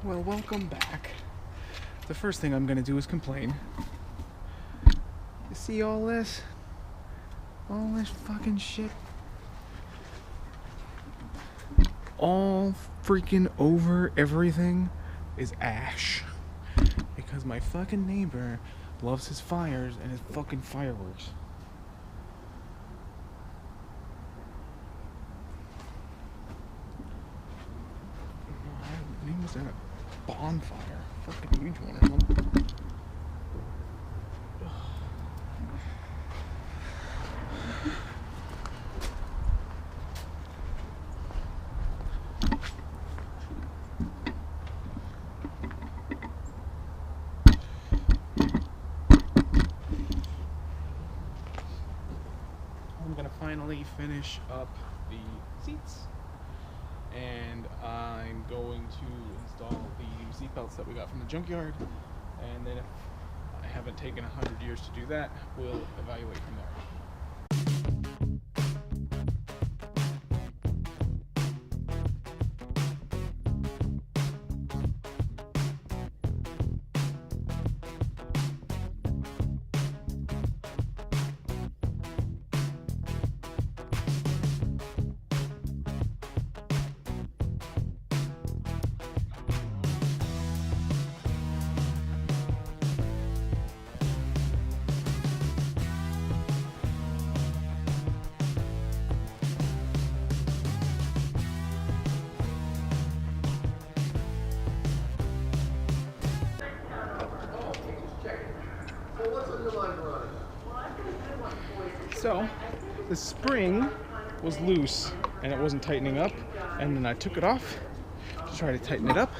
Well, welcome back. The first thing I'm gonna do is complain. You see all this? All this fucking shit? All freaking over everything is ash. Because my fucking neighbor loves his fires and his fucking fireworks. He must have a bonfire. Fucking huge one or something. I'm gonna finally finish up the seats, and I'm going to install the seatbelts that we got from the junkyard, and then if I haven't taken 100 years to do that, we'll evaluate from there. So, the spring was loose and it wasn't tightening up, and then I took it off to try to tighten it up,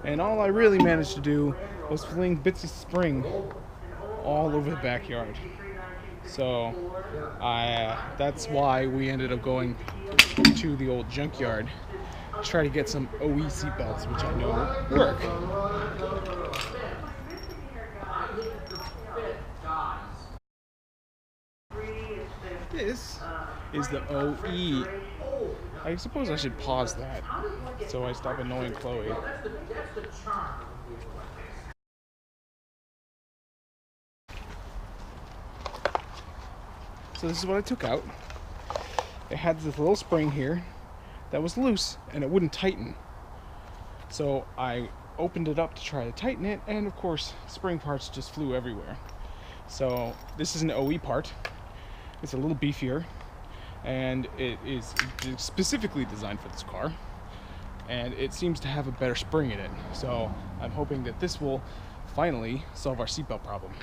and all I really managed to do was fling bits of spring all over the backyard. So that's why we ended up going to the old junkyard to try to get some OE seatbelts, which I know work. This is the OE. I suppose I should pause that so I stop annoying Chloe. So this is what I took out. It had this little spring here that was loose and it wouldn't tighten. So I opened it up to try to tighten it, and of course spring parts just flew everywhere. So this is an OE part. It's a little beefier, and it is specifically designed for this car, and it seems to have a better spring in it. So I'm hoping that this will finally solve our seatbelt problem.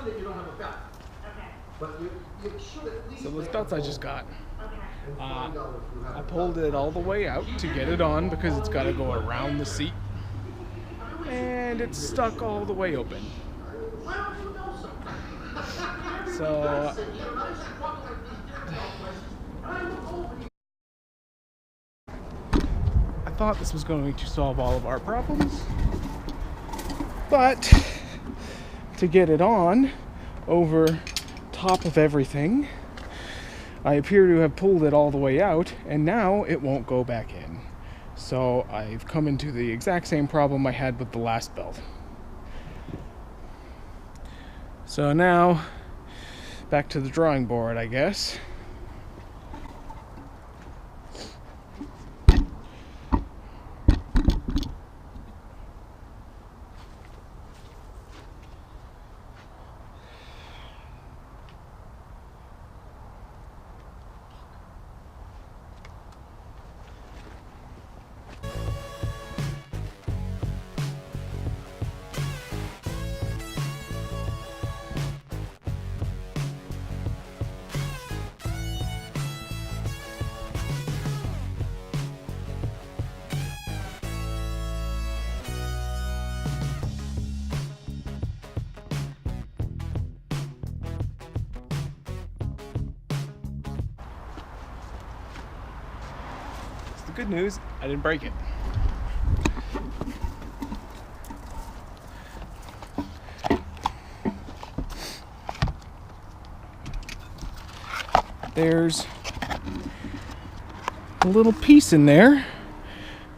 That you don't have a belt. Okay. But you should at least. So those belts I just got. Okay. I pulled it all the way out to get it on because it's got to go around the seat, and it's stuck all the way open. So I thought this was going to solve all of our problems, but to get it on over top of everything, I appear to have pulled it all the way out, and now it won't go back in. So I've come into the exact same problem I had with the last belt. So now, back to the drawing board, I guess. good news, I didn't break it. There's a little piece in there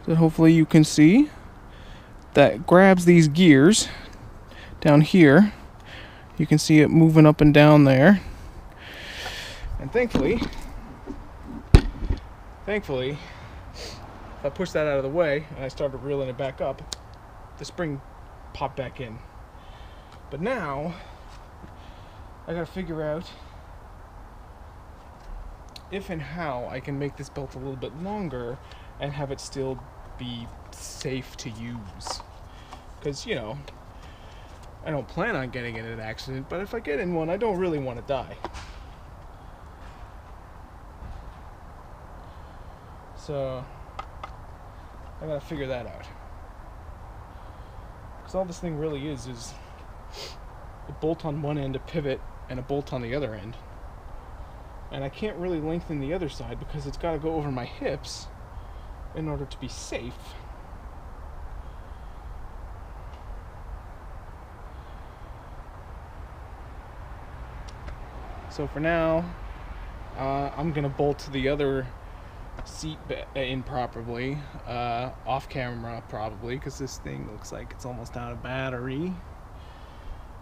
that hopefully you can see that grabs these gears down here. You can see it moving up and down there. And thankfully, if I push that out of the way and I started reeling it back up, the spring popped back in. But now, I gotta figure out if and how I can make this belt a little bit longer and have it still be safe to use. Because, you know, I don't plan on getting in an accident, but if I get in one, I don't really want to die. So, I gotta figure that out. Because all this thing really is a bolt on one end, a pivot, and a bolt on the other end. And I can't really lengthen the other side because it's got to go over my hips in order to be safe. So for now, I'm going to bolt the other seat in properly, off camera probably, because this thing looks like it's almost out of battery.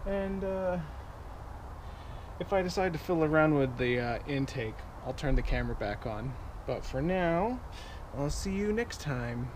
And if I decide to fill around with the intake, I'll turn the camera back on. But for now, I'll see you next time.